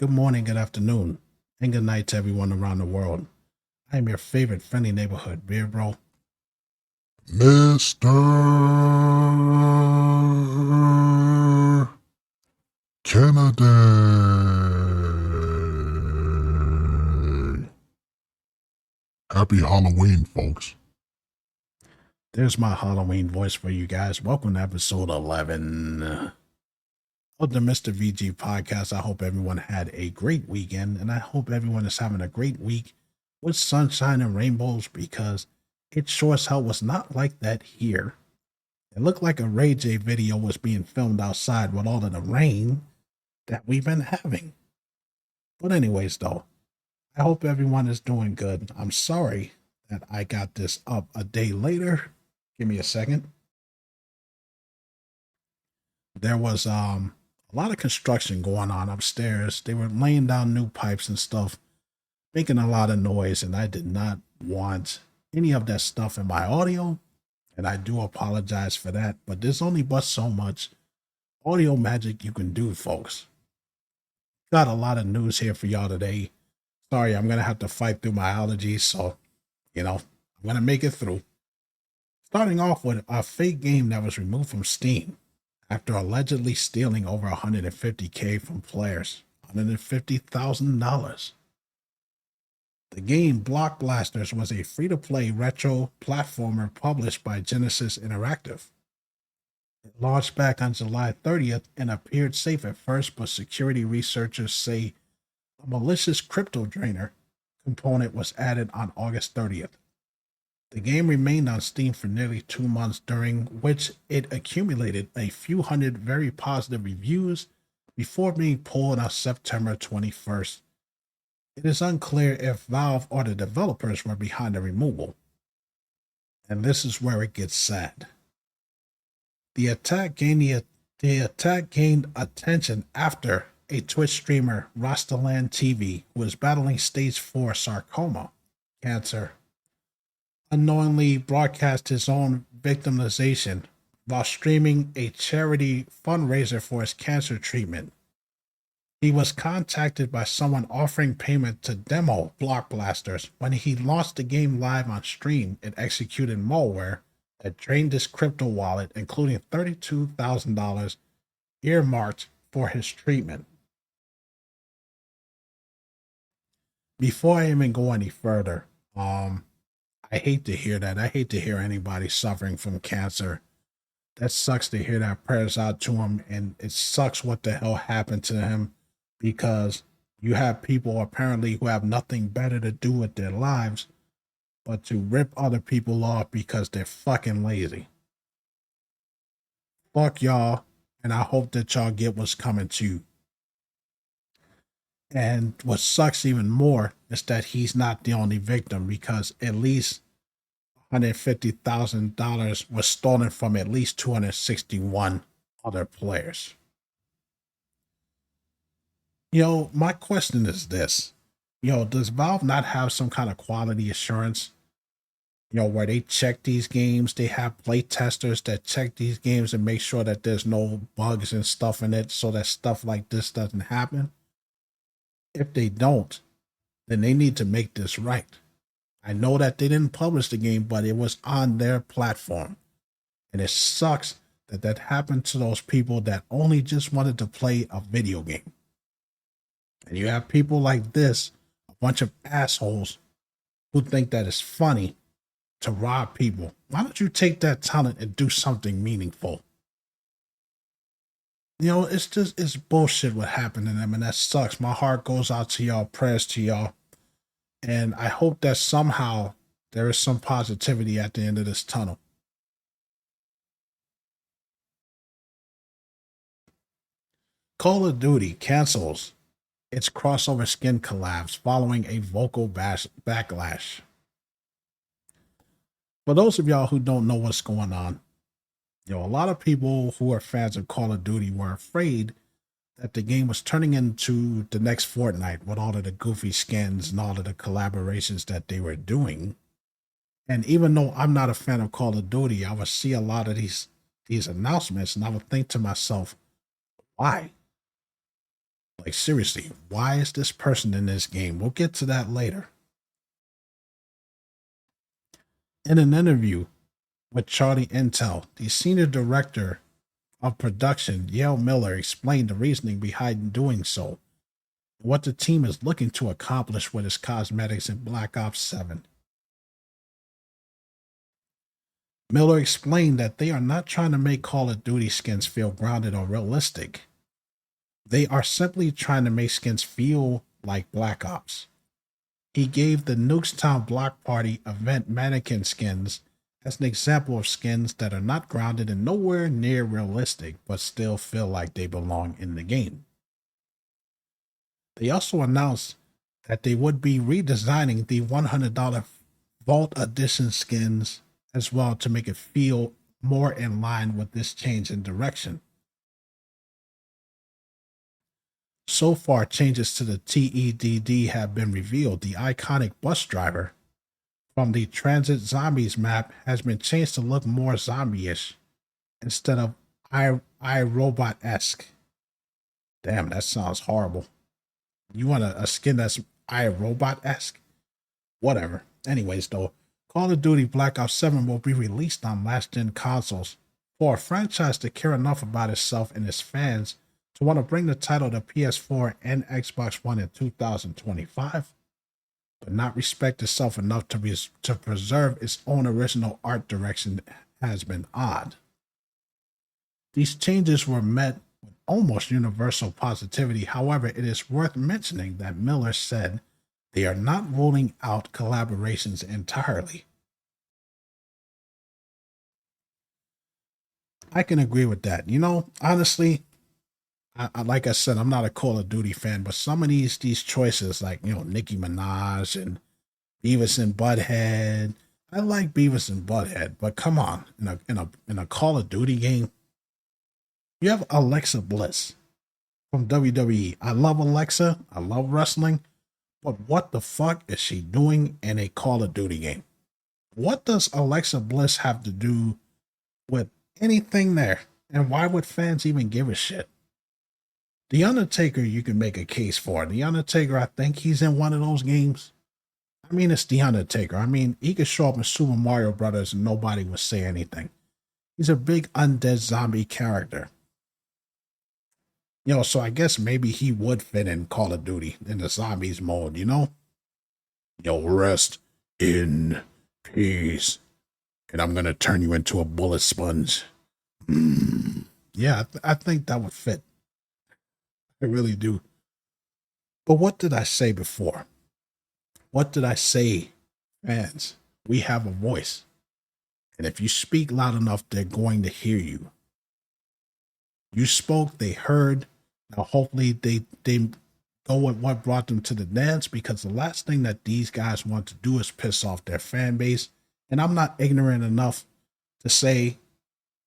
Good morning, good afternoon, and good night to everyone around the world. I am your favorite friendly neighborhood beer bro. Mr. Kennedy. Happy Halloween, folks. There's my Halloween voice for you guys. Welcome to episode 11 of the Mr. VG podcast. I hope everyone had a great weekend, and I hope everyone is having a great week with sunshine and rainbows because it sure as hell was not like that here. It looked like a Ray J video was being filmed outside with all of the rain that we've been having. But anyways, though, I hope everyone is doing good. I'm sorry that I got this up a day later. Give me a second. There was a lot of construction going on upstairs. They were laying down new pipes and stuff, making a lot of noise, and I did not want any of that stuff in my audio. And I do apologize for that, but there's only but so much audio magic you can do, folks. Got a lot of news here for y'all today. Sorry, I'm gonna have to fight through my allergies, so I'm gonna make it through. Starting off with a fake game that was removed from Steam after allegedly stealing over $150K from players. $150,000. The game Block Blasters was a free-to-play retro platformer published by Genesis Interactive. It launched back on July 30th and appeared safe at first, but security researchers say a malicious crypto drainer component was added on August 30th. The game remained on Steam for nearly 2 months, during which it accumulated a few hundred very positive reviews before being pulled on September 21st. It is unclear if Valve or the developers were behind the removal. And this is where it gets sad. The attack gained attention after a Twitch streamer, Rastaland TV, who was battling stage 4 sarcoma cancer, unknowingly broadcast his own victimization while streaming a charity fundraiser for his cancer treatment. He was contacted by someone offering payment to demo Block Blasters. When he launched the game live on stream, it executed malware that drained his crypto wallet, including $32,000 earmarked for his treatment. Before I even go any further, I hate to hear that. I hate to hear anybody suffering from cancer. That sucks to hear that. Prayers out to him, and it sucks what the hell happened to him, because you have people apparently who have nothing better to do with their lives but to rip other people off because they're fucking lazy. Fuck y'all, and I hope that y'all get what's coming to you. And what sucks even more is that he's not the only victim, because at least $150,000 was stolen from at least 261 other players. My question is this. Does Valve not have some kind of quality assurance? Where they check these games, they have play testers that check these games and make sure that there's no bugs and stuff in it so that stuff like this doesn't happen? If they don't, then they need to make this right. I know that they didn't publish the game, but it was on their platform. And it sucks that that happened to those people that only just wanted to play a video game. And you have people like this, a bunch of assholes who think that it's funny to rob people. Why don't you take that talent and do something meaningful? It's bullshit what happened to them, and that sucks. My heart goes out to y'all, prayers to y'all. And I hope that somehow there is some positivity at the end of this tunnel. Call of Duty cancels its crossover skin collabs following a vocal backlash. For those of y'all who don't know what's going on, a lot of people who are fans of Call of Duty were afraid that the game was turning into the next Fortnite with all of the goofy skins and all of the collaborations that they were doing. And even though I'm not a fan of Call of Duty, I would see a lot of these announcements and I would think to myself, why? Like, seriously, why is this person in this game? We'll get to that later. In an interview with Charlie Intel, the senior director of production, Yale Miller, explained the reasoning behind doing so, what the team is looking to accomplish with its cosmetics in Black Ops 7. Miller explained that they are not trying to make Call of Duty skins feel grounded or realistic. They are simply trying to make skins feel like Black Ops. He gave the Nukestown Block Party event mannequin skins as an example of skins that are not grounded and nowhere near realistic, but still feel like they belong in the game. They also announced that they would be redesigning the $100 Vault Edition skins as well to make it feel more in line with this change in direction. So far, changes to the TEDD have been revealed. The iconic bus driver from the Transit Zombies map has been changed to look more zombie-ish instead of iRobot-esque. Damn, that sounds horrible. You want a skin that's iRobot-esque? Whatever. Anyways, though, Call of Duty Black Ops 7 will be released on last-gen consoles for a franchise to care enough about itself and its fans to want to bring the title to PS4 and Xbox One in 2025, but not respect itself enough to preserve its own original art direction has been odd. These changes were met with almost universal positivity. However, it is worth mentioning that Miller said they are not ruling out collaborations entirely. I can agree with that. Honestly, like I said, I'm not a Call of Duty fan, but some of these choices, like Nicki Minaj and Beavis and Butthead, I like Beavis and Butthead, but come on, in a Call of Duty game, you have Alexa Bliss from WWE. I love Alexa. I love wrestling, but what the fuck is she doing in a Call of Duty game? What does Alexa Bliss have to do with anything there? And why would fans even give a shit? The Undertaker, you can make a case for. The Undertaker, I think he's in one of those games. I mean, it's The Undertaker. I mean, he could show up in Super Mario Brothers and nobody would say anything. He's a big undead zombie character. So I guess maybe he would fit in Call of Duty in the zombies mode, rest in peace. And I'm going to turn you into a bullet sponge. Yeah, I think that would fit. I really do. But what did I say before? What did I say, fans? We have a voice. And if you speak loud enough, they're going to hear you. You spoke, they heard. Now, hopefully, they go with what brought them to the dance, because the last thing that these guys want to do is piss off their fan base. And I'm not ignorant enough to say,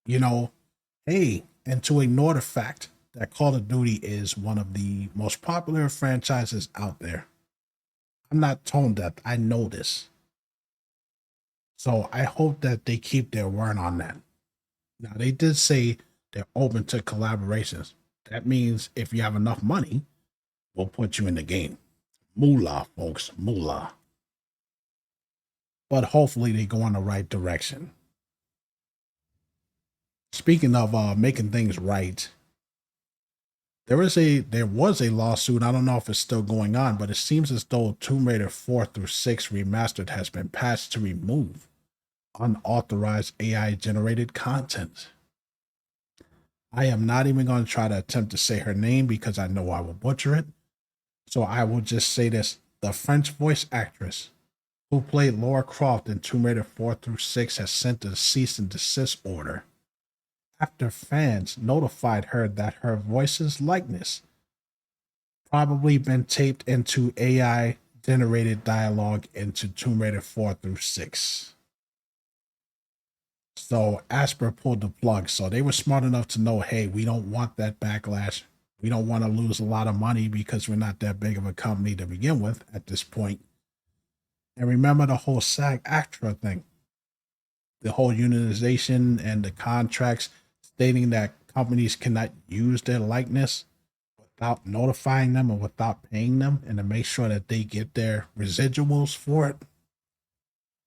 hey, and to ignore the fact that Call of Duty is one of the most popular franchises out there. I'm not tone deaf. I know this. So I hope that they keep their word on that. Now, they did say they're open to collaborations. That means if you have enough money, we'll put you in the game. Moolah, folks, moolah. But hopefully they go in the right direction. Speaking of making things right, there was a lawsuit. I don't know if it's still going on, but it seems as though Tomb Raider 4 through 6 Remastered has been patched to remove unauthorized AI generated content. I am not even going to try to attempt to say her name because I know I will butcher it. So I will just say this. The French voice actress who played Lara Croft in Tomb Raider 4 through 6 has sent a cease and desist order after fans notified her that her voice's likeness probably been taped into AI generated dialogue into Tomb Raider 4 through 6. So Asper pulled the plug. So they were smart enough to know, hey, we don't want that backlash. We don't want to lose a lot of money because we're not that big of a company to begin with at this point. And remember the whole SAG-AFTRA thing, the whole unionization and the contracts stating that companies cannot use their likeness without notifying them or without paying them, and to make sure that they get their residuals for it.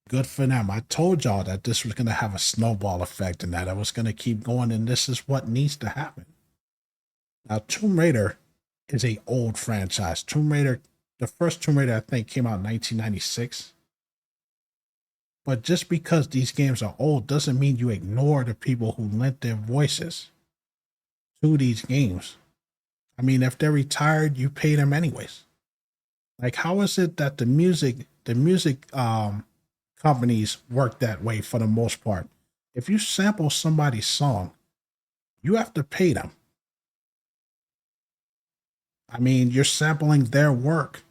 Good for them. I told y'all that this was going to have a snowball effect and that it was going to keep going, and this is what needs to happen. Now, Tomb Raider is a old franchise. Tomb Raider, the first Tomb Raider, I think, came out in 1996. But just because these games are old doesn't mean you ignore the people who lent their voices to these games. I mean, if they're retired, you pay them anyways. Like, how is it that the music companies work that way for the most part? If you sample somebody's song, you have to pay them. I mean, you're sampling their work.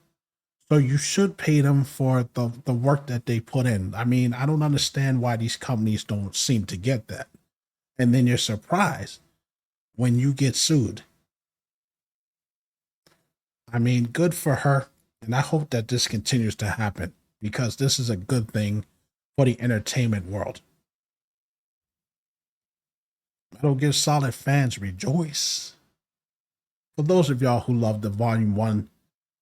So you should pay them for the work that they put in. I mean, I don't understand why these companies don't seem to get that. And then you're surprised when you get sued. I mean, good for her. And I hope that this continues to happen because this is a good thing for the entertainment world. Metal Gear Solid fans rejoice. For those of y'all who love the Volume 1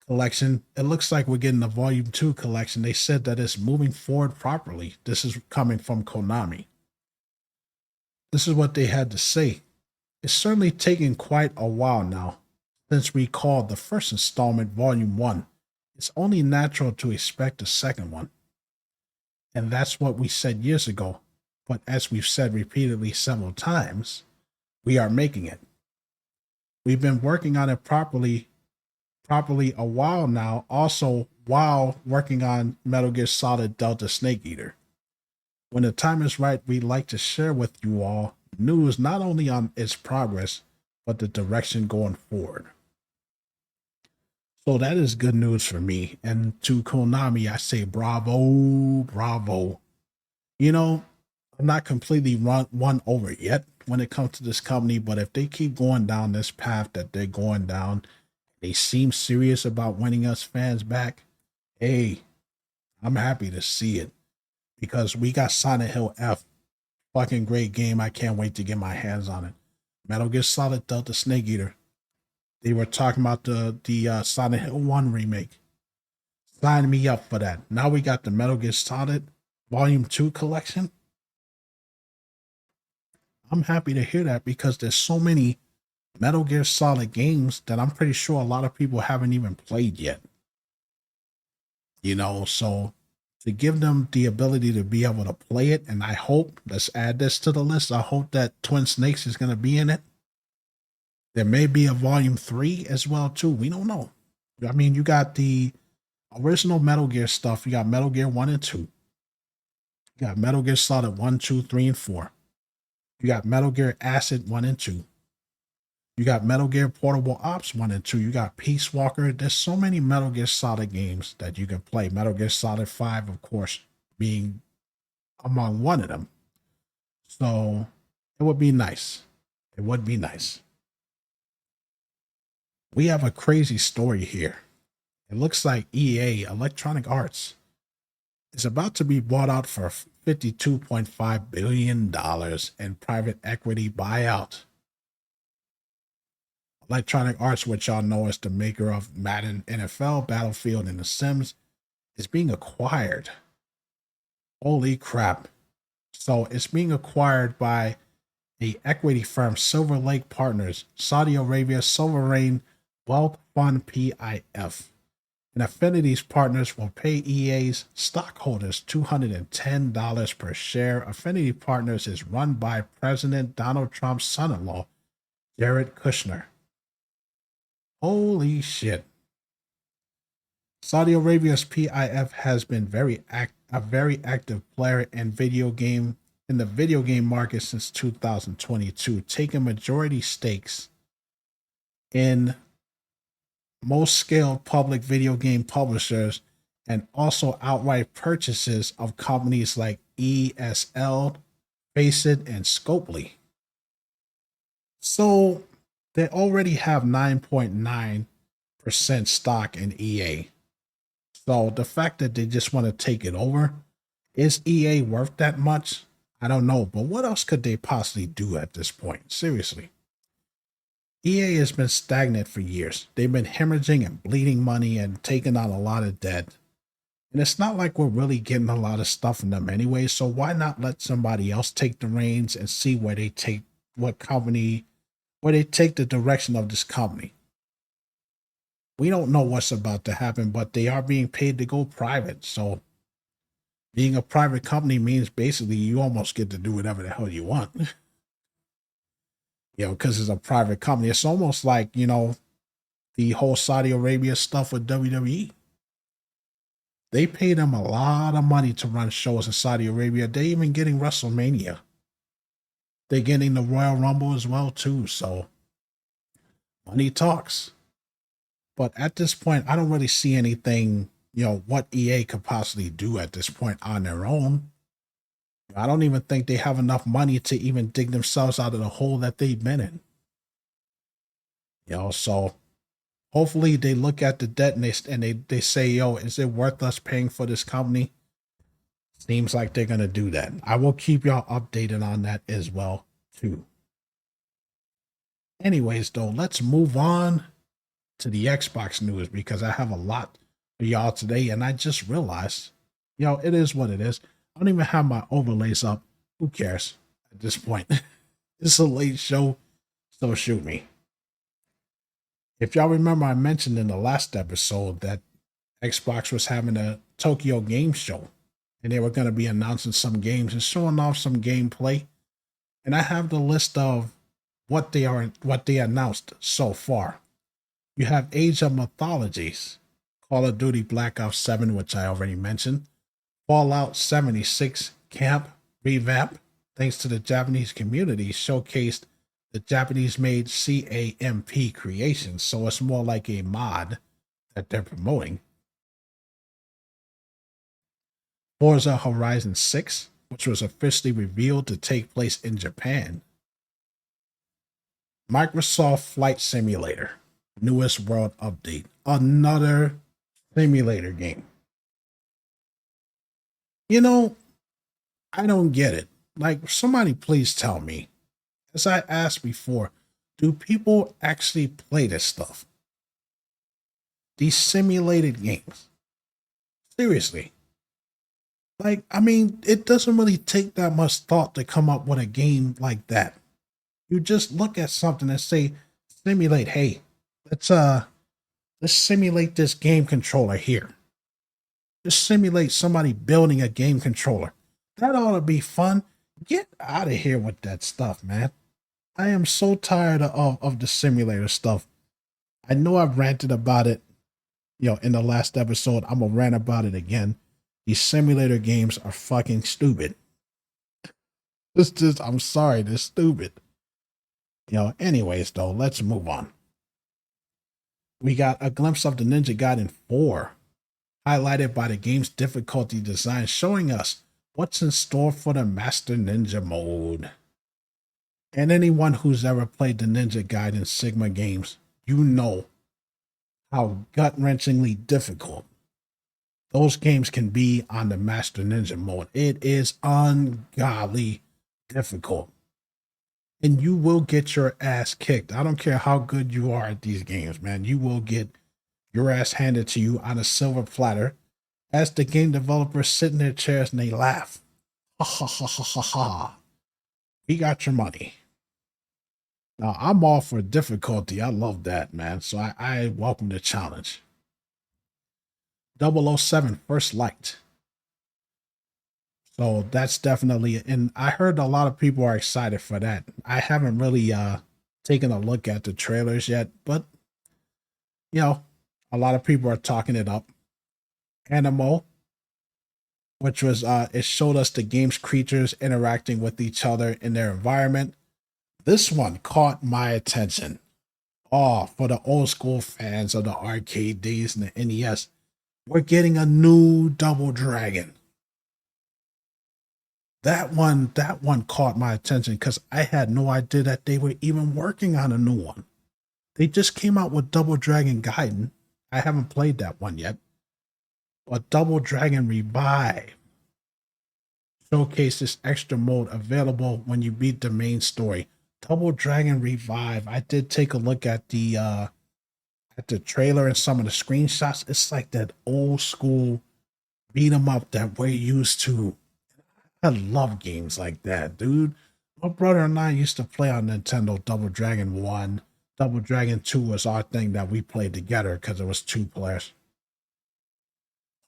collection, it looks like we're getting a Volume 2 collection. They said that it's moving forward properly. This is coming from Konami. This is what they had to say. It's certainly taken quite a while now since we called the first installment Volume 1. It's only natural to expect a second one. And that's what we said years ago. But as we've said repeatedly several times, we are making it. We've been working on it properly a while now, also while working on Metal Gear Solid Delta Snake Eater. When the time is right, we'd like to share with you all news not only on its progress, but the direction going forward. So that is good news for me. And to Konami, I say bravo, bravo. You know, I'm not completely won over yet when it comes to this company, but if they keep going down this path that they're going down, they seem serious about winning us fans back. Hey, I'm happy to see it because we got Silent Hill F. Fucking great game. I can't wait to get my hands on it. Metal Gear Solid Delta Snake Eater. They were talking about the Silent Hill 1 remake. Sign me up for that. Now we got the Metal Gear Solid Volume 2 collection. I'm happy to hear that because there's so many Metal Gear Solid games that I'm pretty sure a lot of people haven't even played yet. You know, so to give them the ability to be able to play it, and I hope, let's add this to the list, I hope that Twin Snakes is going to be in it. There may be a Volume 3 as well, too. We don't know. I mean, you got the original Metal Gear stuff. You got Metal Gear 1 and 2. You got Metal Gear Solid 1, 2, 3, and 4. You got Metal Gear Acid 1 and 2. You got Metal Gear Portable Ops 1 and 2. You got Peace Walker. There's so many Metal Gear Solid games that you can play. Metal Gear Solid 5, of course, being among one of them. So it would be nice. It would be nice. We have a crazy story here. It looks like EA, Electronic Arts, is about to be bought out for $52.5 billion in private equity buyout. Electronic Arts, which y'all know is the maker of Madden NFL, Battlefield, and The Sims, is being acquired. Holy crap. So it's being acquired by the equity firm Silver Lake Partners, Saudi Arabia Sovereign Wealth Fund PIF. And Affinity's partners will pay EA's stockholders $210 per share. Affinity Partners is run by President Donald Trump's son-in-law, Jared Kushner. Holy shit. Saudi Arabia's PIF has been a very active player in the video game market since 2022, taking majority stakes in most scaled public video game publishers and also outright purchases of companies like ESL, Faceit, and Scopely. So they already have 9.9% stock in EA. So the fact that they just want to take it over, is EA worth that much? I don't know, but what else could they possibly do at this point? Seriously. EA has been stagnant for years. They've been hemorrhaging and bleeding money and taking on a lot of debt. And it's not like we're really getting a lot of stuff from them anyway. So why not let somebody else take the reins and see where they take where they take the direction of this company? We don't know what's about to happen, but they are being paid to go private. So being a private company means basically you almost get to do whatever the hell you want. Because it's a private company. It's almost like, the whole Saudi Arabia stuff with WWE. They pay them a lot of money to run shows in Saudi Arabia. They're even getting WrestleMania. They're getting the Royal Rumble as well, too. So money talks. But at this point, I don't really see anything, what EA could possibly do at this point on their own. I don't even think they have enough money to even dig themselves out of the hole that they've been in. So hopefully they look at the debt and they say, yo, is it worth us paying for this company? Seems like they're going to do that. I will keep y'all updated on that as well, too. Anyways, though, let's move on to the Xbox news because I have a lot for y'all today. And I just realized, it is what it is. I don't even have my overlays up. Who cares at this point? It's a late show, so shoot me. If y'all remember, I mentioned in the last episode that Xbox was having a Tokyo Game Show and they were going to be announcing some games and showing off some gameplay. And I have the list of what they announced so far. You have Age of Mythologies, Call of Duty Black Ops 7, which I already mentioned, Fallout 76 Camp revamp, thanks to the Japanese community, showcased the Japanese-made CAMP creations, so it's more like a mod that they're promoting. Forza Horizon 6, which was officially revealed to take place in Japan. Microsoft Flight Simulator, newest world update, another simulator game. I don't get it. Like, somebody please tell me, as I asked before, do people actually play this stuff? These simulated games. Seriously. Like, it doesn't really take that much thought to come up with a game like that. You just look at something and say, simulate, hey, let's simulate this game controller here. Just simulate somebody building a game controller. That ought to be fun. Get out of here with that stuff, man. I am so tired of the simulator stuff. I know I've ranted about it, in the last episode. I'm going to rant about it again. These simulator games are fucking stupid. I'm sorry, they're stupid. Anyways, though, let's move on. We got a glimpse of the Ninja Gaiden 4, highlighted by the game's difficulty design, showing us what's in store for the Master Ninja mode. And anyone who's ever played the Ninja Gaiden Sigma games, you know how gut-wrenchingly difficult those games can be on the Master Ninja mode. It is ungodly difficult. And you will get your ass kicked. I don't care how good you are at these games, man. You will get your ass handed to you on a silver platter as the game developers sit in their chairs and they laugh. Ha ha ha ha ha ha. We got your money. Now, I'm all for difficulty. I love that, man. So I welcome the challenge. 007 First Light. So that's definitely, and I heard a lot of people are excited for that. I haven't really taken a look at the trailers yet, but a lot of people are talking it up. Animo, which was it showed us the game's creatures interacting with each other in their environment. This one caught my attention. Oh, for the old school fans of the arcade days and the NES, we're getting a new Double Dragon. That one caught my attention because I had no idea that they were even working on a new one. They just came out with Double Dragon Gaiden. I haven't played that one yet. But Double Dragon Revive showcases extra mode available when you beat the main story. Double Dragon Revive. I did take a look at the trailer and some of the screenshots. It's like that old school beat 'em up that we're used to. I love games like that, dude. My brother and I used to play on Nintendo. Double Dragon 1. Double Dragon 2 was our thing that we played together because it was 2 players.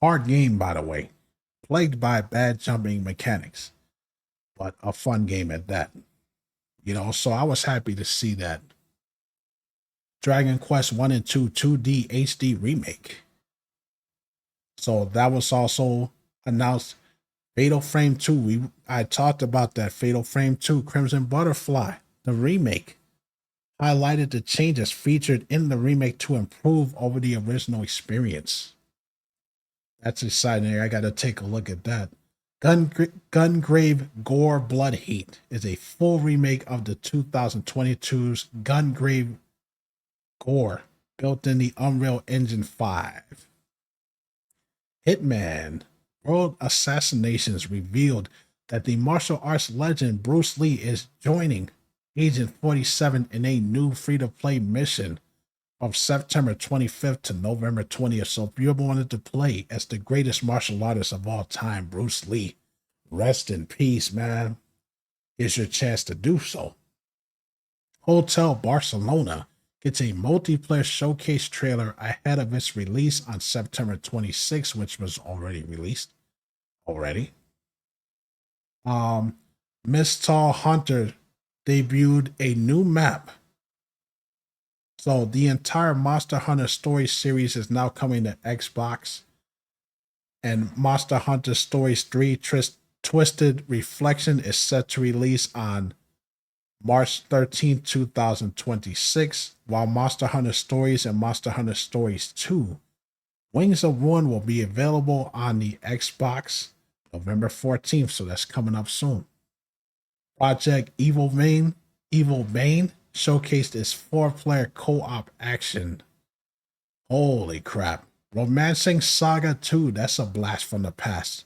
Hard game, by the way. Plagued by bad jumping mechanics, but a fun game at that. So I was happy to see that. Dragon Quest 1 and 2 2D HD remake. So that was also announced. Fatal Frame 2. I talked about that. Fatal Frame 2 Crimson Butterfly, the remake. Highlighted the changes featured in the remake to improve over the original experience. That's exciting. I got to take a look at that. Gungrave Gore Blood Heat is a full remake of the 2022's Gungrave Gore, built in the Unreal Engine 5. Hitman World Assassinations revealed that the martial arts legend Bruce Lee is joining Agent 47 in a new free-to-play mission from September 25th to November 20th. So if you ever wanted to play as the greatest martial artist of all time, Bruce Lee, rest in peace, man. Here's your chance to do so. Hotel Barcelona gets a multiplayer showcase trailer ahead of its release on September 26th, which was already released. Mistal Hunter debuted a new map. So the entire Monster Hunter Story series is now coming to Xbox. And Monster Hunter Stories 3 Twisted Reflection is set to release on March 13, 2026, while Monster Hunter Stories and Monster Hunter Stories 2 Wings of Ruin will be available on the Xbox November 14th, so that's coming up soon. Project Evil Bane showcased its 4-player co-op action. Holy crap. Romancing Saga 2, that's a blast from the past.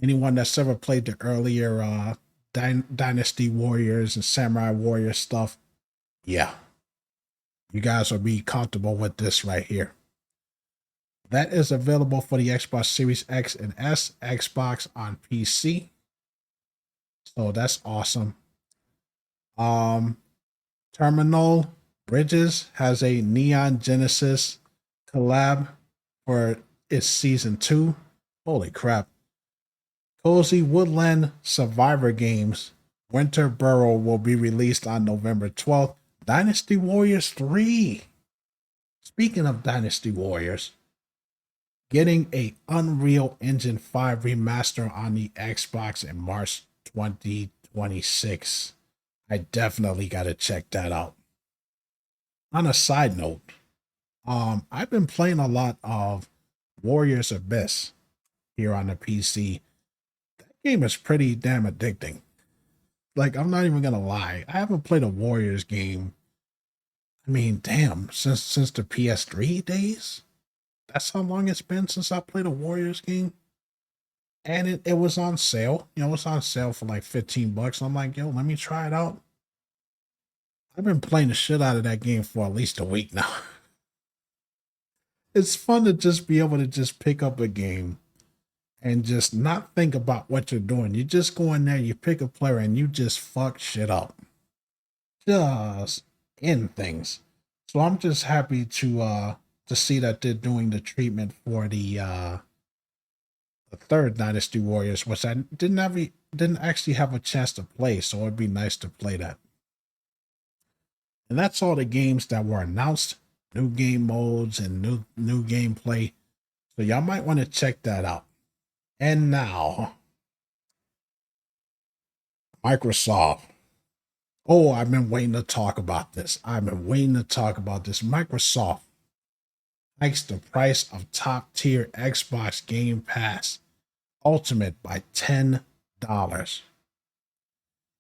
Anyone that's ever played the earlier Dynasty Warriors and Samurai Warrior stuff, yeah, you guys will be comfortable with this right here. That is available for the Xbox Series X and S, Xbox on PC. So that's awesome. Terminal Bridges has a Neon Genesis collab for its season 2. Holy crap. Cozy Woodland Survivor Games Winter Burrow will be released on November 12th. Dynasty Warriors 3. Speaking of Dynasty Warriors, getting a Unreal Engine 5 remaster on the Xbox in March 2026. I definitely got to check that out. On a side note, I've been playing a lot of Warriors Abyss here on the PC. That game is pretty damn addicting. Like, I'm not even gonna lie. I haven't played a Warriors game. I mean, damn, since the PS3 days. That's how long it's been since I played a Warriors game. And it was on sale. It was on sale for like $15. I'm like, yo, let me try it out. I've been playing the shit out of that game for at least a week now. It's fun to just be able to just pick up a game and just not think about what you're doing. You just go in there, you pick a player, and you just fuck shit up. Just end things. So I'm just happy to see that they're doing the treatment for the third Dynasty Warriors, which I didn't actually have a chance to play, so it'd be nice to play that. And that's all the games that were announced, new game modes and new gameplay. So y'all might want to check that out. And now, Microsoft. Oh, I've been waiting to talk about this. Microsoft hikes the price of top tier Xbox Game Pass Ultimate by $10.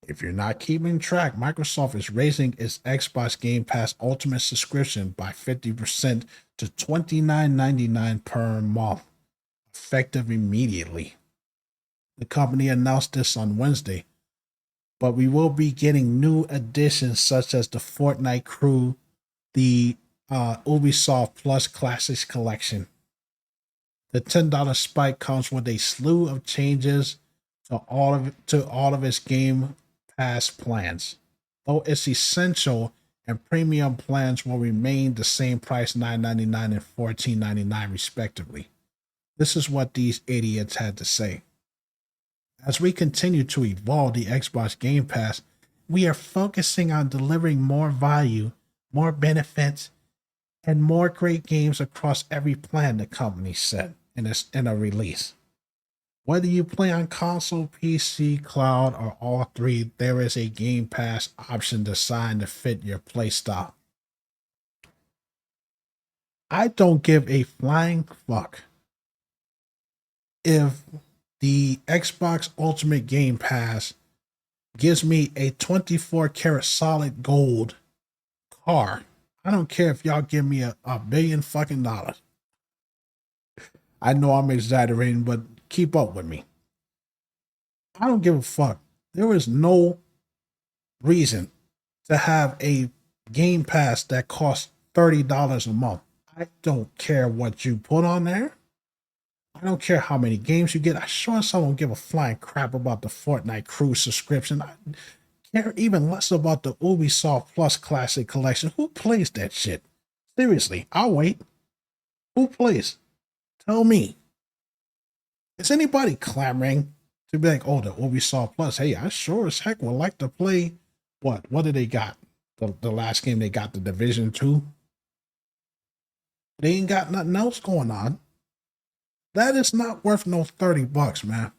If you're not keeping track, Microsoft is raising its Xbox Game Pass Ultimate subscription by 50% to $29.99 per month, effective immediately. The company announced this on Wednesday. but we will be getting new additions such as the Fortnite crew, the Ubisoft Plus Classics Collection. The $10 spike comes with a slew of changes to all of its Game Pass plans. Though it's essential and premium plans will remain the same price, $9.99 and $14.99 respectively. This is what these idiots had to say. As we continue to evolve the Xbox Game Pass, we are focusing on delivering more value, more benefits, and more great games across every plan, the company said in a release. Whether you play on console, PC, cloud, or all three, there is a Game Pass option designed to fit your playstyle. I don't give a flying fuck if the Xbox Ultimate Game Pass gives me a 24 karat solid gold car. I don't care if y'all give me a billion fucking dollars. I know I'm exaggerating, but keep up with me. I don't give a fuck. There is no reason to have a Game Pass that costs $30 a month. I don't care what you put on there. I don't care how many games you get. I sure as hell don't give a flying crap about the Fortnite Crew subscription. I care even less about the Ubisoft Plus Classic Collection. Who plays that shit? Seriously, I'll wait. Who plays? Tell me. Is anybody clamoring to be like, oh, the Ubisoft Plus? Hey, I sure as heck would like to play. What? What did they got? The last game they got, the Division 2. They ain't got nothing else going on. That is not worth no $30, man.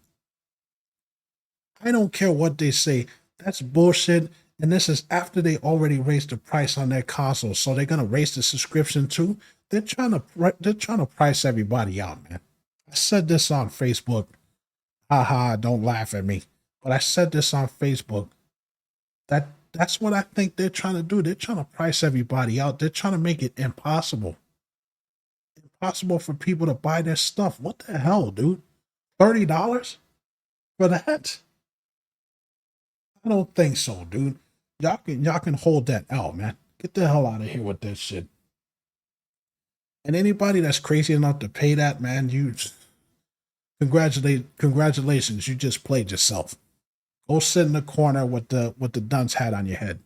I don't care what they say. That's bullshit. And this is after they already raised the price on their console. So they're gonna raise the subscription too. They're trying to price everybody out, man. I said this on Facebook. Haha, don't laugh at me. But I said this on Facebook. That's what I think they're trying to do. They're trying to price everybody out. They're trying to make it impossible. Impossible for people to buy their stuff. What the hell, dude? $30 for that? I don't think so, dude. Y'all can hold that out, man. Get the hell out of here with that shit. And anybody that's crazy enough to pay that, man, you congratulations, you just played yourself. Go sit in the corner with the dunce hat on your head.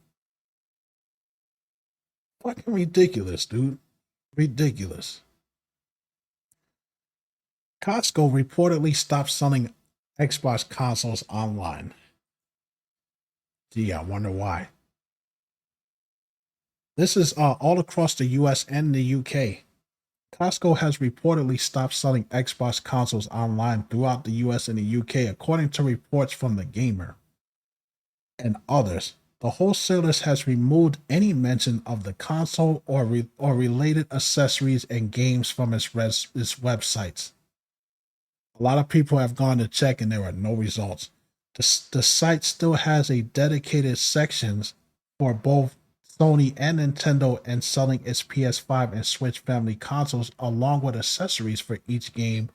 Fucking ridiculous, dude. Ridiculous. Costco reportedly stopped selling Xbox consoles online. Gee, I wonder why. This is all across the US and the UK. Costco has reportedly stopped selling Xbox consoles online throughout the US and the UK, according to reports from The Gamer and others. The wholesalers has removed any mention of the console or related accessories and games from its websites. A lot of people have gone to check and there are no results. The site still has a dedicated sections for both Sony and Nintendo and selling its PS5 and Switch family consoles along with accessories for each game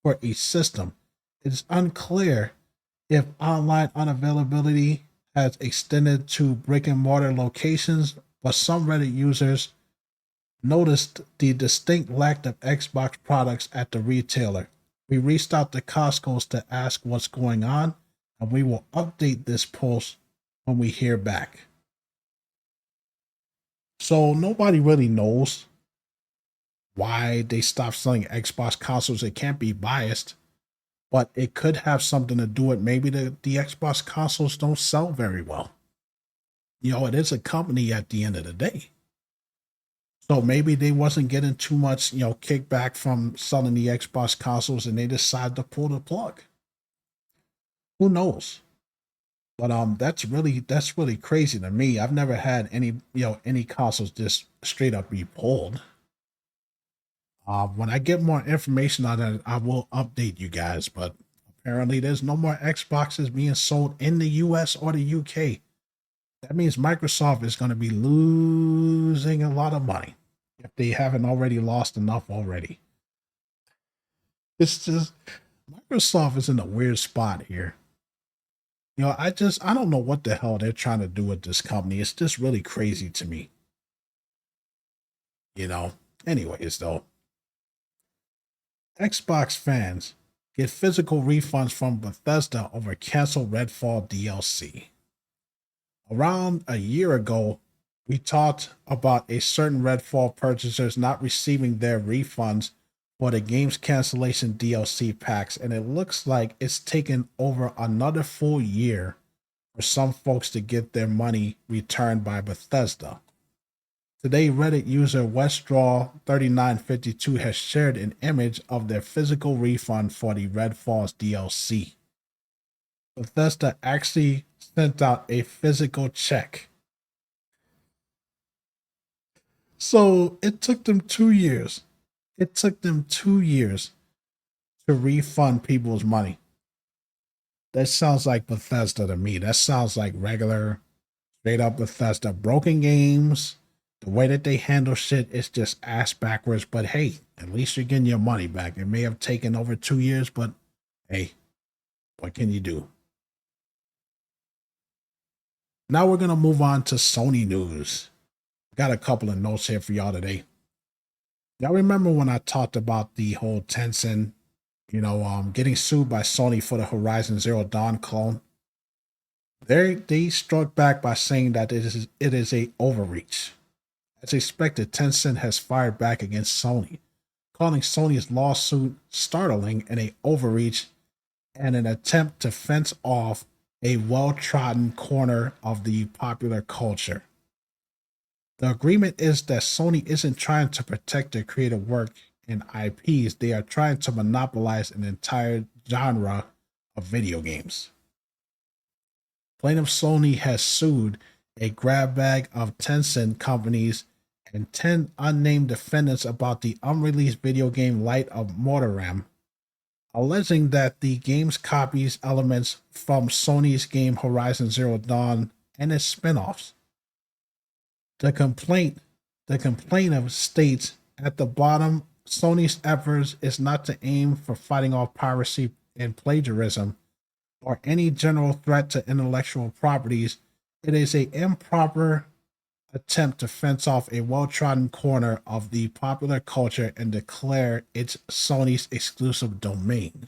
for each system. It is unclear if online unavailability has extended to brick and mortar locations, but some Reddit users noticed the distinct lack of Xbox products at the retailer. We reached out to Costco's to ask what's going on, and we will update this post when we hear back. So nobody really knows why they stopped selling Xbox consoles. It can't be biased, but it could have something to do with maybe the Xbox consoles don't sell very well. You know, it is a company at the end of the day. So maybe they wasn't getting too much, kickback from selling the Xbox consoles and they decided to pull the plug. Who knows? But that's really crazy to me. I've never had any consoles just straight up be pulled. When I get more information on that, I will update you guys. But apparently, there's no more Xboxes being sold in the US or the UK. That means Microsoft is going to be losing a lot of money if they haven't already lost enough already. It's just Microsoft is in a weird spot here. I don't know what the hell they're trying to do with this company. It's just really crazy to me, you know. Anyways, though, Xbox fans get physical refunds from Bethesda over canceled Redfall DLC. Around a year ago, we talked about a certain Redfall purchasers not receiving their refunds for the game's cancellation DLC packs, and it looks like it's taken over another full year for some folks to get their money returned by Bethesda. Today, Reddit user Westdraw3952 has shared an image of their physical refund for the Redfall's DLC. Bethesda actually sent out a physical check. So it took them 2 years. It took them 2 years to refund people's money. That sounds like Bethesda to me. That sounds like regular, straight up Bethesda. Broken games. The way that they handle shit is just ass backwards. But hey, at least you're getting your money back. It may have taken over 2 years, but hey, what can you do? Now we're going to move on to Sony news. Got a couple of notes here for y'all today. Y'all remember when I talked about the whole Tencent, getting sued by Sony for the Horizon Zero Dawn clone? They struck back by saying that it is a overreach. As expected, Tencent has fired back against Sony, calling Sony's lawsuit startling and a overreach and an attempt to fence off a well-trodden corner of the popular culture. The agreement is that Sony isn't trying to protect their creative work and IPs, they are trying to monopolize an entire genre of video games. Plaintiff Sony has sued a grab bag of Tencent companies and 10 unnamed defendants about the unreleased video game Light of Mortaram, alleging that the game's copies elements from Sony's game Horizon Zero Dawn and its spin-offs. The complainant states at the bottom, Sony's efforts is not to aim for fighting off piracy and plagiarism or any general threat to intellectual properties. It is an improper attempt to fence off a well-trodden corner of the popular culture and declare it's Sony's exclusive domain.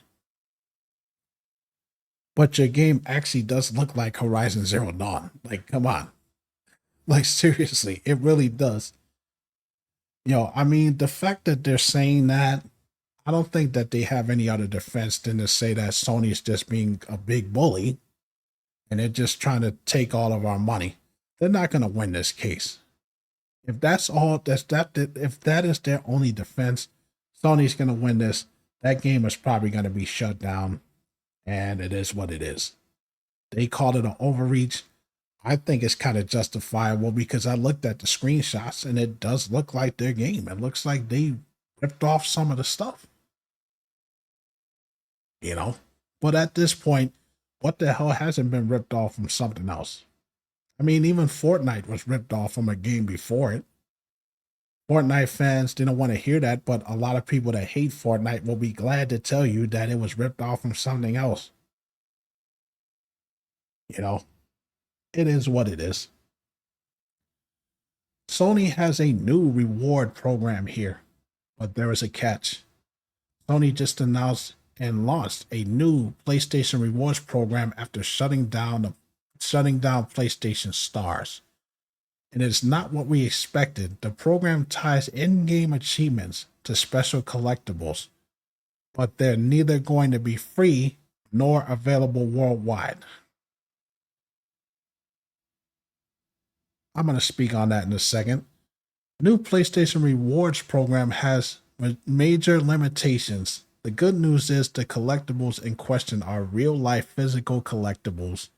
But your game actually does look like Horizon Zero Dawn. Like, come on. Like, seriously, it really does. The fact that they're saying that, I don't think that they have any other defense than to say that Sony's just being a big bully and they're just trying to take all of our money. They're not going to win this case. If if that is their only defense, Sony's going to win this. That game is probably going to be shut down, and it is what it is. They called it an overreach. I think it's kind of justifiable because I looked at the screenshots and it does look like their game. It looks like they ripped off some of the stuff. But at this point, what the hell hasn't been ripped off from something else? I mean, even Fortnite was ripped off from a game before it. Fortnite fans didn't want to hear that, but a lot of people that hate Fortnite will be glad to tell you that it was ripped off from something else. It is what it is. Sony has a new reward program here, but there is a catch. Sony just announced and launched a new PlayStation Rewards program after shutting down PlayStation Stars. And it's not what we expected. The program ties in-game achievements to special collectibles, but they're neither going to be free nor available worldwide. I'm going to speak on that in a second. New PlayStation Rewards program has major limitations. The good news is the collectibles in question are real-life physical collectibles.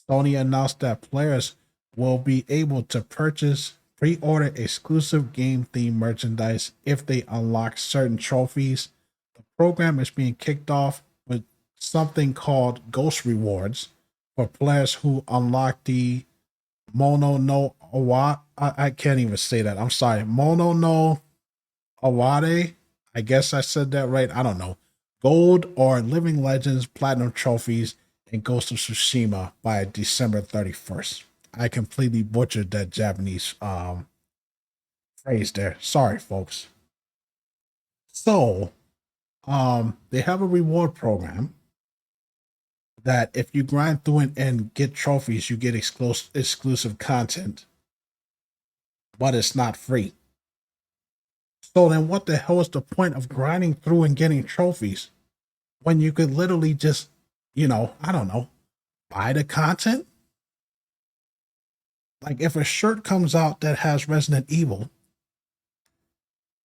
Sony announced that players will be able to pre-order exclusive game-themed merchandise if they unlock certain trophies. The program is being kicked off with something called Ghost Rewards for players who unlock the Mono no Awade. I can't even say that. I'm sorry. Mono no Awade. I guess I said that right. I don't know. Gold or Living Legends Platinum trophies and Ghost of Tsushima by December 31st. I completely butchered that Japanese phrase there. Sorry, folks. So, they have a reward program that if you grind through it and get trophies, you get exclusive content, but it's not free. So then what the hell is the point of grinding through and getting trophies when you could literally just, I don't know, buy the content? Like if a shirt comes out that has Resident Evil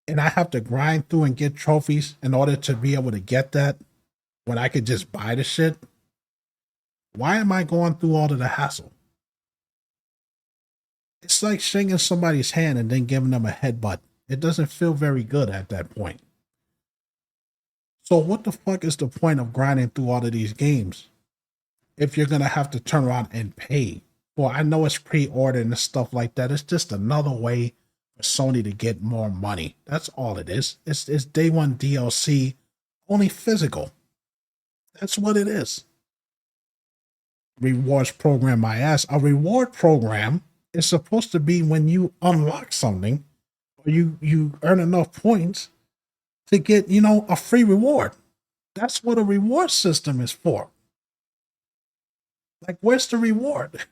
and I have to grind through and get trophies in order to be able to get that when I could just buy the shit, why am I going through all of the hassle? It's like shaking somebody's hand and then giving them a headbutt. It doesn't feel very good at that point. So what the fuck is the point of grinding through all of these games if you're gonna have to turn around and pay? Well, I know it's pre-ordered and stuff like that. It's just another way for Sony to get more money. That's all it is. It's day one DLC, only physical. That's what it is. Rewards program, my ass. A reward program is supposed to be when you unlock something or you earn enough points to get, a free reward. That's what a reward system is for. Like, where's the reward?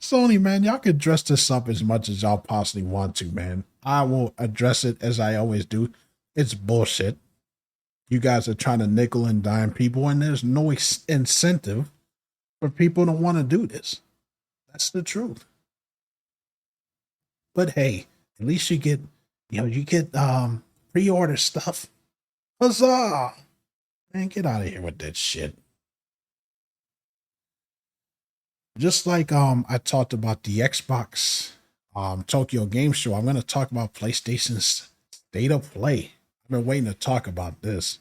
Sony, man, y'all can dress this up as much as y'all possibly want to, man. I will address it as I always do. It's bullshit. You guys are trying to nickel and dime people, and there's no incentive for people to want to do this. That's the truth. But hey, at least you get, pre-order stuff. Huzzah! Man, get out of here with that shit. Just like I talked about the Xbox Tokyo Game Show, I'm going to talk about PlayStation's State of Play. I've been waiting to talk about this.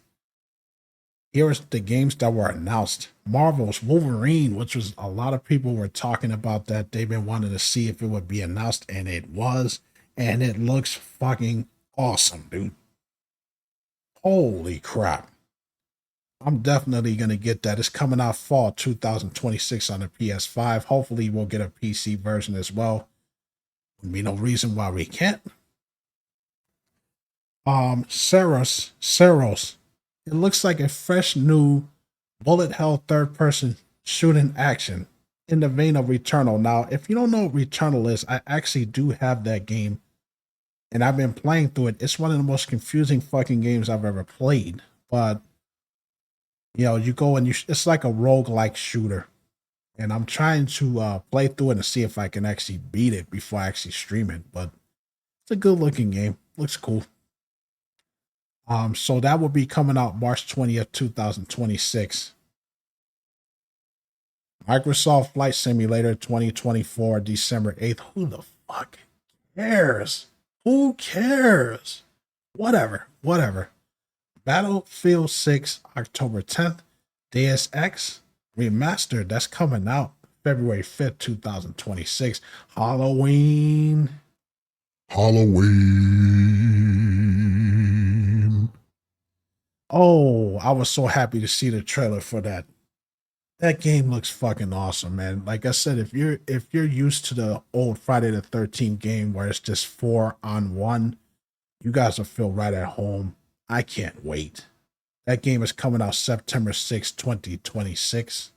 Here's the games that were announced. Marvel's Wolverine, which was a lot of people were talking about that. They've been wanting to see if it would be announced, and it was. And it looks fucking awesome, dude. Holy crap. I'm definitely going to get that. It's coming out fall 2026 on the PS5. Hopefully we'll get a PC version as well. There'd be no reason why we can't. Saros. It looks like a fresh new bullet hell third person shooting action in the vein of Returnal. Now, if you don't know what Returnal is, I actually do have that game and I've been playing through it. It's one of the most confusing fucking games I've ever played. But you go and it's like a roguelike shooter. And I'm trying to play through it and see if I can actually beat it before I actually stream it. But it's a good looking game. Looks cool. So that will be coming out March 20th, 2026. Microsoft Flight Simulator 2024, December 8th. Who the fuck cares? Who cares? Whatever. Battlefield 6, October 10th. Deus Ex Remastered, that's coming out February 5th, 2026. Halloween. Oh, I was so happy to see the trailer for that. That game looks fucking awesome, man. Like I said, if you're used to the old Friday the 13th game where it's just 4-on-1, you guys will feel right at home. I can't wait. That game is coming out September 6, 2026.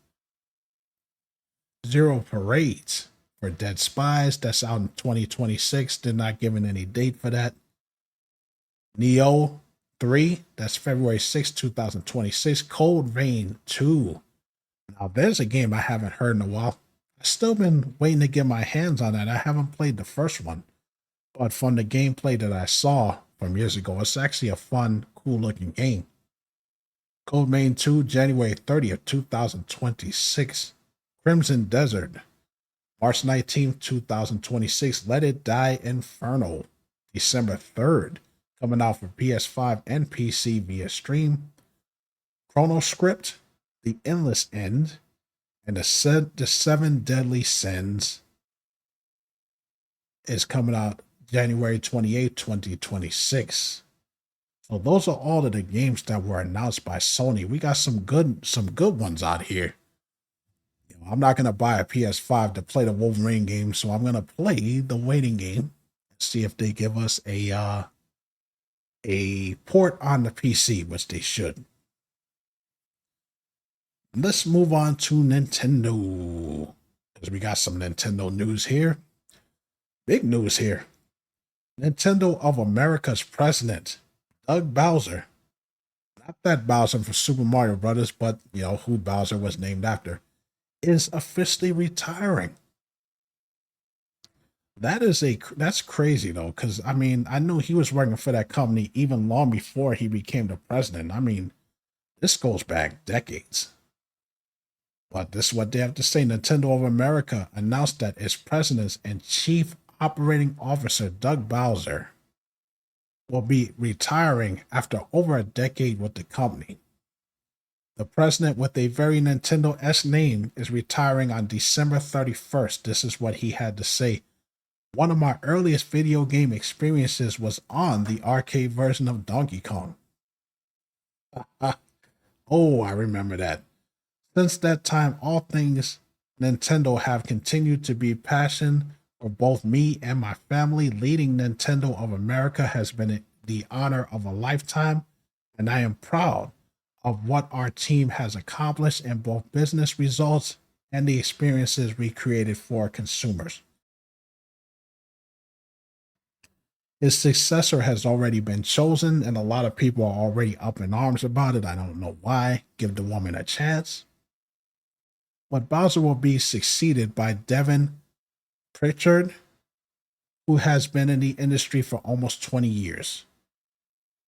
Zero Parades for Dead Spies. That's out in 2026. They're not giving any date for that. Neo 3. That's February 6, 2026. Cold Vein 2. Now, there's a game I haven't heard in a while. I've still been waiting to get my hands on that. I haven't played the first one. But from the gameplay that I saw from years ago, it's actually a fun, cool-looking game. Cold Vein 2, January 30th, 2026. Crimson Desert, March 19th, 2026. Let It Die Inferno, December 3rd. Coming out for PS5 and PC via stream. Chronoscript, The Endless End, and the 7 Deadly Sins is coming out January 28th, 2026. So those are all of the games that were announced by Sony. We got some good ones out here. I'm not gonna buy a PS5 to play the Wolverine game, so I'm gonna play the waiting game and see if they give us a port on the PC, which they should. Let's move on to Nintendo, because we got some Nintendo news here. Big news here. Nintendo of America's president, Doug Bowser, not that Bowser from Super Mario Brothers, but who Bowser was named after, is officially retiring. That's crazy though, because I knew he was working for that company even long before he became the president. This goes back decades. But this is what they have to say. Nintendo of America announced that its president and chief operating officer, Doug Bowser, will be retiring after over a decade with the company. The president with a very Nintendo-esque name is retiring on December 31st. This is what he had to say. One of my earliest video game experiences was on the arcade version of Donkey Kong. Oh, I remember that. Since that time, all things Nintendo have continued to be passion for both me and my family. Leading Nintendo of America has been the honor of a lifetime, and I am proud of what our team has accomplished in both business results and the experiences we created for consumers. His successor has already been chosen, and a lot of people are already up in arms about it. I don't know why. Give the woman a chance. But Bowser will be succeeded by Devin Pritchard, who has been in the industry for almost 20 years,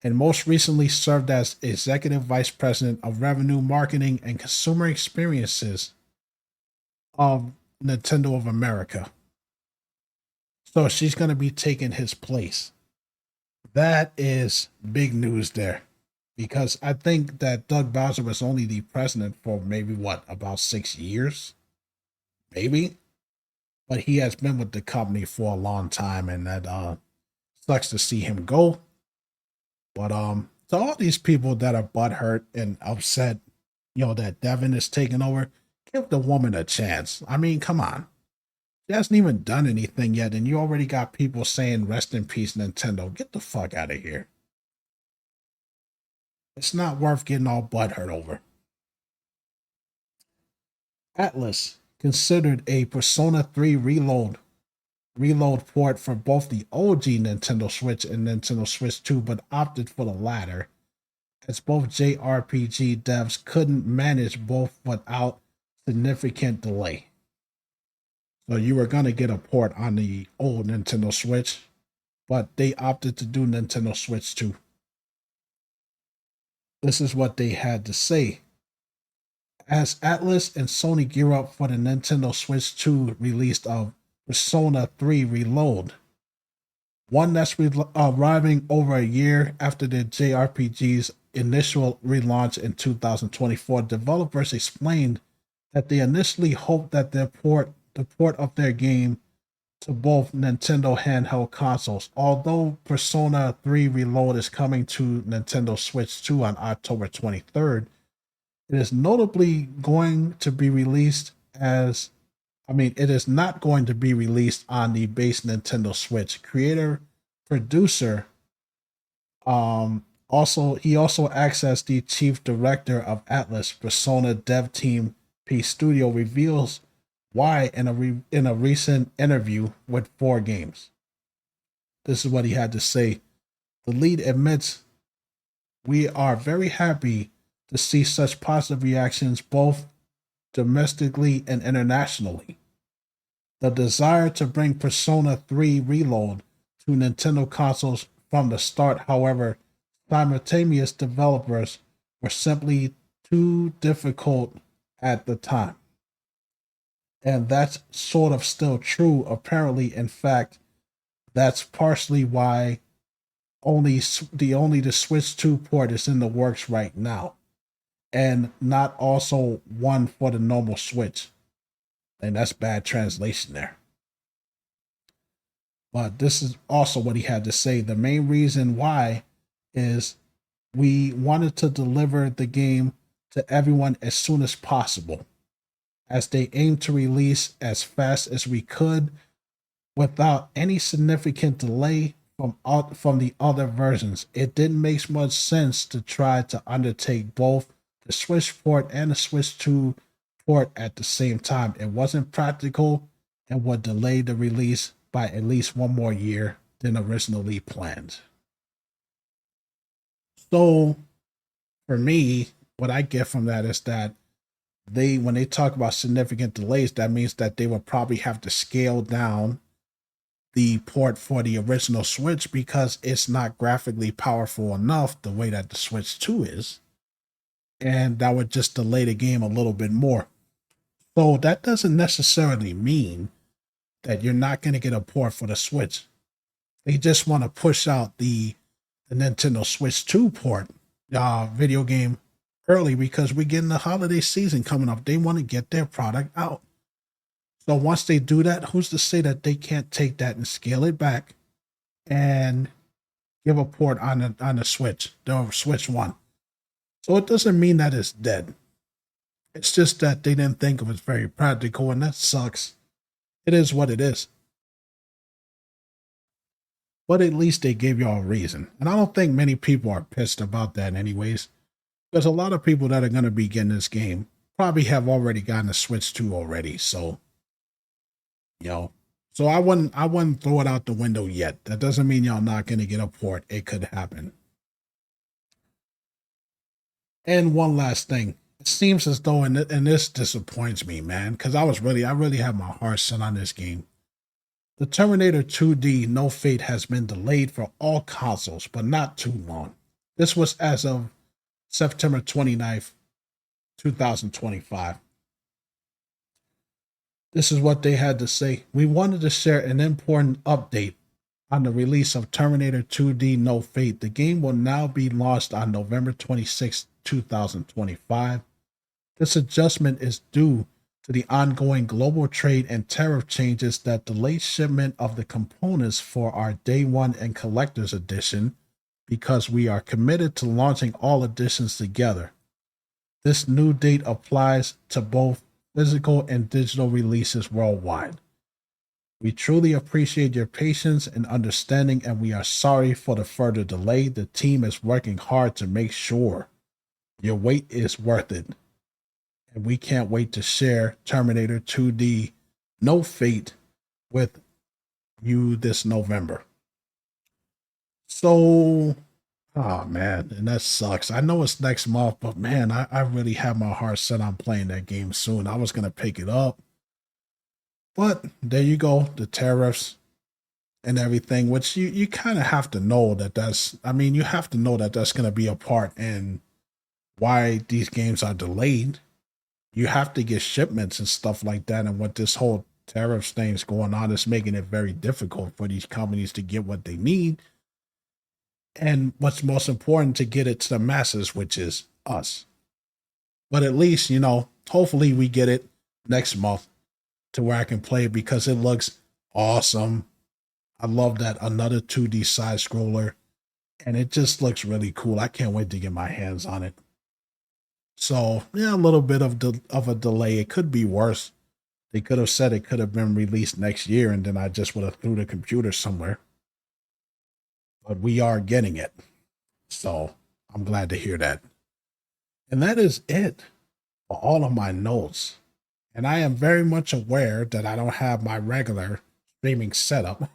and most recently served as Executive Vice President of Revenue, Marketing, and Consumer Experiences of Nintendo of America. So she's going to be taking his place. That is big news there, because I think that Doug Bowser was only the president for maybe about 6 years, maybe, but he has been with the company for a long time, and that sucks to see him go. But to all these people that are butthurt and upset, that Devin is taking over, give the woman a chance. Come on. She hasn't even done anything yet, and you already got people saying rest in peace, Nintendo. Get the fuck out of here. It's not worth getting all butthurt over. Atlas considered a Persona 3 reload port for both the OG Nintendo Switch and Nintendo Switch 2, but opted for the latter, as both JRPG devs couldn't manage both without significant delay. So you were going to get a port on the old Nintendo Switch, but they opted to do Nintendo Switch 2. This is what they had to say. As Atlas and Sony gear up for the Nintendo Switch 2 release of Persona 3 Reload, one that's arriving over a year after the JRPG's initial relaunch in 2024, developers explained that they initially hoped that the port of their game to both Nintendo handheld consoles. Although Persona 3 Reload is coming to Nintendo Switch 2 on October 23rd, it is notably going to be released it is not going to be released on the base Nintendo Switch. Creator producer he also acts as the chief director of Atlas Persona dev team. P Studio reveals why in a recent interview with 4Games. This is what he had to say. The lead admits, "We are very happy to see such positive reactions both domestically and internationally. The desire to bring Persona 3 Reload to Nintendo consoles from the start, however, simultaneous developers were simply too difficult at the time." And that's sort of still true, apparently. In fact, that's partially why only the Switch 2 port is in the works right now, and not also one for the normal Switch. And that's bad translation there. But this is also what he had to say. The main reason why is we wanted to deliver the game to everyone as soon as possible, as they aimed to release as fast as we could without any significant delay from the other versions. It didn't make much sense to try to undertake both the Switch port and the Switch 2 port at the same time. It wasn't practical and would delay the release by at least one more year than originally planned. So for me, what I get from that is that when they talk about significant delays, that means that they will probably have to scale down the port for the original Switch because it's not graphically powerful enough the way that the Switch 2 is. And that would just delay the game a little bit more. So that doesn't necessarily mean that you're not going to get a port for the Switch. They just want to push out the Nintendo Switch 2 port video game early because we're getting the holiday season coming up. They want to get their product out. So once they do that, who's to say that they can't take that and scale it back and give a port on the Switch, the Switch 1. So it doesn't mean that it's dead. It's just that they didn't think it was very practical, and that sucks. It is what it is. But at least they gave y'all a reason. And I don't think many people are pissed about that anyways. Because a lot of people that are going to be getting this game probably have already gotten a Switch 2 already. So, so I wouldn't throw it out the window yet. That doesn't mean y'all not going to get a port. It could happen. And one last thing. It seems as though, and this disappoints me, man, because I really have my heart set on this game. The Terminator 2D No Fate has been delayed for all consoles, but not too long. This was as of September 29th, 2025. This is what they had to say. We wanted to share an important update on the release of Terminator 2D No Fate. The game will now be launched on November 26, 2025. This adjustment is due to the ongoing global trade and tariff changes that delayed shipment of the components for our Day 1 and Collector's Edition because we are committed to launching all editions together. This new date applies to both physical and digital releases worldwide. We truly appreciate your patience and understanding, and we are sorry for the further delay. The team is working hard to make sure your wait is worth it. And we can't wait to share Terminator 2D No Fate with you this November. So, oh man, and that sucks. I know it's next month, but man, I really have my heart set on playing that game soon. I was going to pick it up. But there you go, the tariffs and everything, which you kind of have to know you have to know that that's going to be a part in why these games are delayed. You have to get shipments and stuff like that. And what this whole tariffs thing is going on is making it very difficult for these companies to get what they need. And what's most important, to get it to the masses, which is us. But at least, hopefully we get it next month to where I can play it because it looks awesome. I love that another 2D side scroller. And it just looks really cool. I can't wait to get my hands on it. So, yeah, a little bit of a delay. It could be worse. They could have said it could have been released next year, and then I just would have threw the computer somewhere. But we are getting it. So, I'm glad to hear that. And that is it for all of my notes. And I am very much aware that I don't have my regular streaming setup.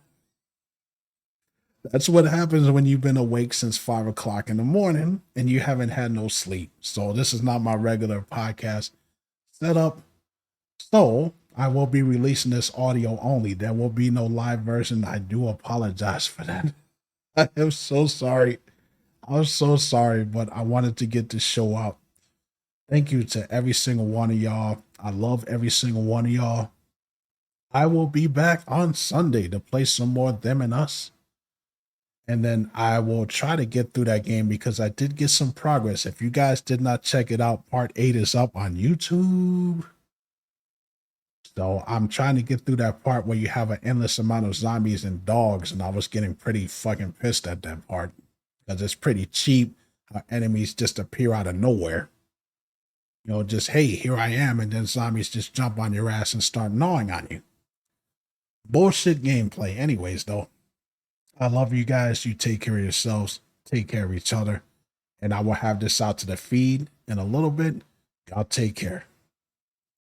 That's what happens when you've been awake since 5 o'clock in the morning and you haven't had no sleep. So this is not my regular podcast setup. So I will be releasing this audio only. There will be no live version. I do apologize for that. I am so sorry. I'm so sorry, but I wanted to get this show out. Thank you to every single one of y'all. I love every single one of y'all. I will be back on Sunday to play some more Them and Us. And then I will try to get through that game because I did get some progress. If you guys did not check it out, part 8 is up on YouTube. So I'm trying to get through that part where you have an endless amount of zombies and dogs. And I was getting pretty fucking pissed at that part because it's pretty cheap. how enemies just appear out of nowhere. You know, just, hey, here I am, and then zombies just jump on your ass and start gnawing on you. Bullshit gameplay. Anyways, though, I love you guys. You take care of yourselves, take care of each other, and I will have this out to the feed in a little bit. Y'all take care.